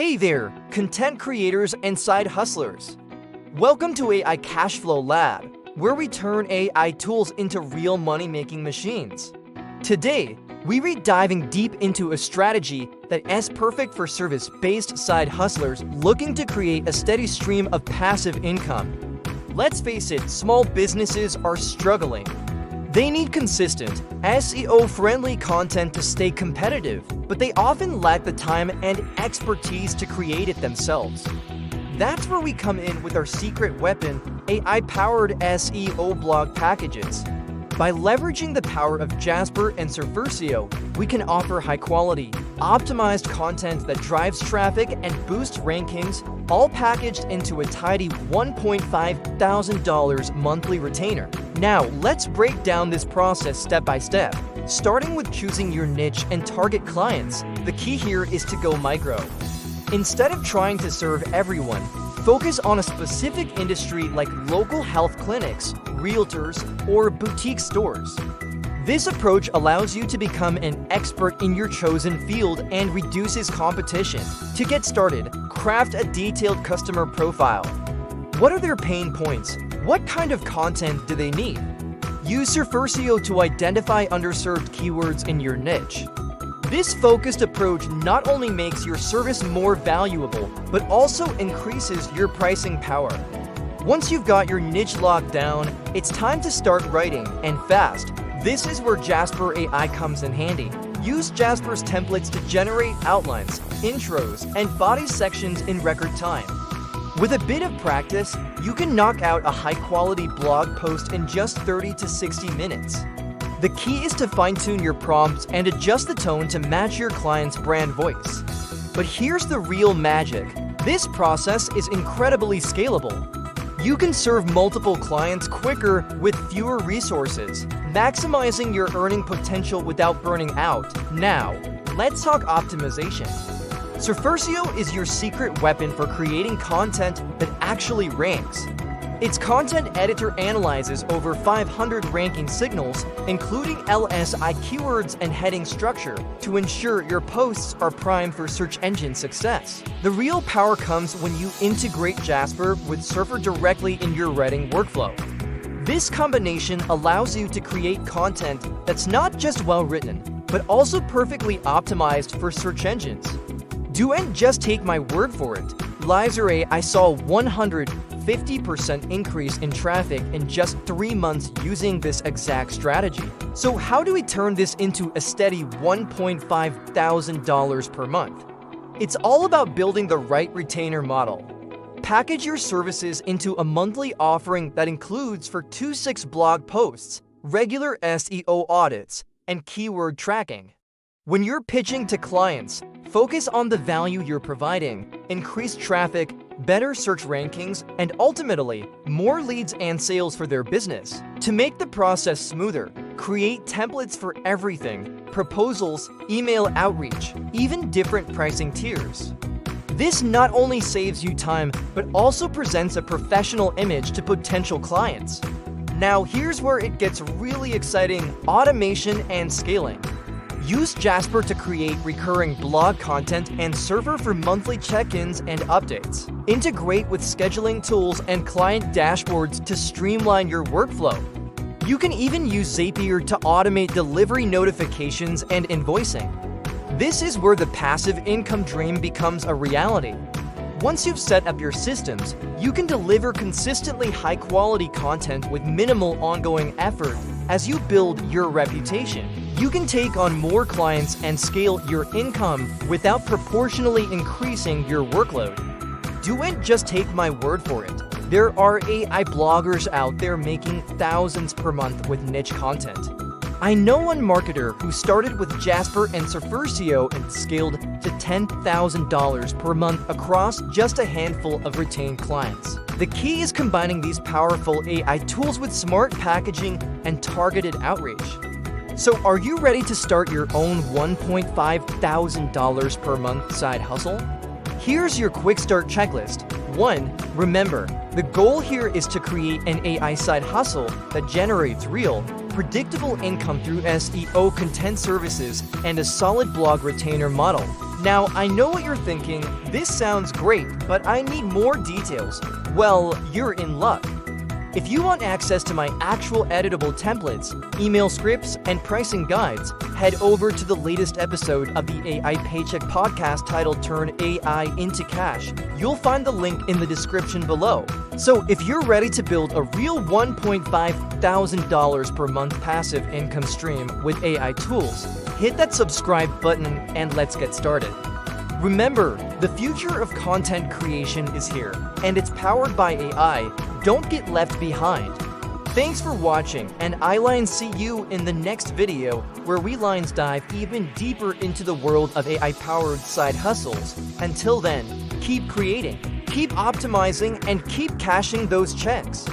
Hey there, content creators and side hustlers. Welcome to AI Cashflow Lab, where we turn AI tools into real money-making machines. Today, we are diving deep into a strategy that is perfect for service-based side hustlers looking to create a steady stream of passive income. Let's face it, small businesses are struggling. They need consistent, SEO-friendly content to stay competitive, but they often lack the time and expertise to create it themselves. That's where we come in with our secret weapon, AI-powered SEO blog packages. By leveraging the power of Jasper and SurferSEO, we can offer high-quality, optimized content that drives traffic and boosts rankings, all packaged into a tidy $1,500 monthly retainer. Now, let's break down this process step by step, starting with choosing your niche and target clients. The key here is to go micro. Instead of trying to serve everyone, focus on a specific industry like local health clinics, realtors, or boutique stores. This approach allows you to become an expert in your chosen field and reduces competition. To get started, craft a detailed customer profile. What are their pain points? What kind of content do they need? Use SurferSEO to identify underserved keywords in your niche. This focused approach not only makes your service more valuable, but also increases your pricing power. Once you've got your niche locked down, it's time to start writing, and fast. This is where Jasper AI comes in handy. Use Jasper's templates to generate outlines, intros, and body sections in record time. With a bit of practice, you can knock out a high-quality blog post in just 30 to 60 minutes. The key is to fine-tune your prompts and adjust the tone to match your client's brand voice. But here's the real magic. This process is incredibly scalable. You can serve multiple clients quicker with fewer resources, maximizing your earning potential without burning out. Now, let's talk optimization. SurferSEO is your secret weapon for creating content that actually ranks. Its content editor analyzes over 500 ranking signals, including LSI keywords and heading structure, to ensure your posts are primed for search engine success. The real power comes when you integrate Jasper with Surfer directly in your writing workflow. This combination allows you to create content that's not just well-written, but also perfectly optimized for search engines. Don't just take my word for it. I saw 150% increase in traffic in just 3 months using this exact strategy. So how do we turn this into a steady $1,500 per month? It's all about building the right retainer model. Package your services into a monthly offering that includes for 2-6 blog posts, regular SEO audits, and keyword tracking. When you're pitching to clients, focus on the value you're providing, increase traffic, better search rankings, and ultimately, more leads and sales for their business. To make the process smoother, create templates for everything: proposals, email outreach, even different pricing tiers. This not only saves you time, but also presents a professional image to potential clients. Now, here's where it gets really exciting: automation and scaling. Use Jasper to create recurring blog content and Surfer for monthly check-ins and updates. Integrate with scheduling tools and client dashboards to streamline your workflow. You can even use Zapier to automate delivery notifications and invoicing. This is where the passive income dream becomes a reality. Once you've set up your systems, you can deliver consistently high-quality content with minimal ongoing effort as you build your reputation. You can take on more clients and scale your income without proportionally increasing your workload. Don't just take my word for it. There are AI bloggers out there making thousands per month with niche content. I know one marketer who started with Jasper and SurferSEO and scaled to $10,000 per month across just a handful of retained clients. The key is combining these powerful AI tools with smart packaging and targeted outreach. So are you ready to start your own $1,500 per month side hustle? Here's your quick start checklist. 1. Remember, the goal here is to create an AI side hustle that generates real, predictable income through SEO content services and a solid blog retainer model. Now, I know what you're thinking, this sounds great, but I need more details. Well, you're in luck. If you want access to my actual editable templates, email scripts, and pricing guides, head over to the latest episode of the AI Paycheck podcast titled Turn AI into Cash. You'll find the link in the description below. So if you're ready to build a real $1.5 thousand per month passive income stream with AI tools, hit that subscribe button and let's get started. Remember, the future of content creation is here, and it's powered by AI. Don't get left behind. Thanks for watching, and I see you in the next video where we dive even deeper into the world of AI-powered side hustles. Until then, keep creating, keep optimizing, and keep cashing those checks.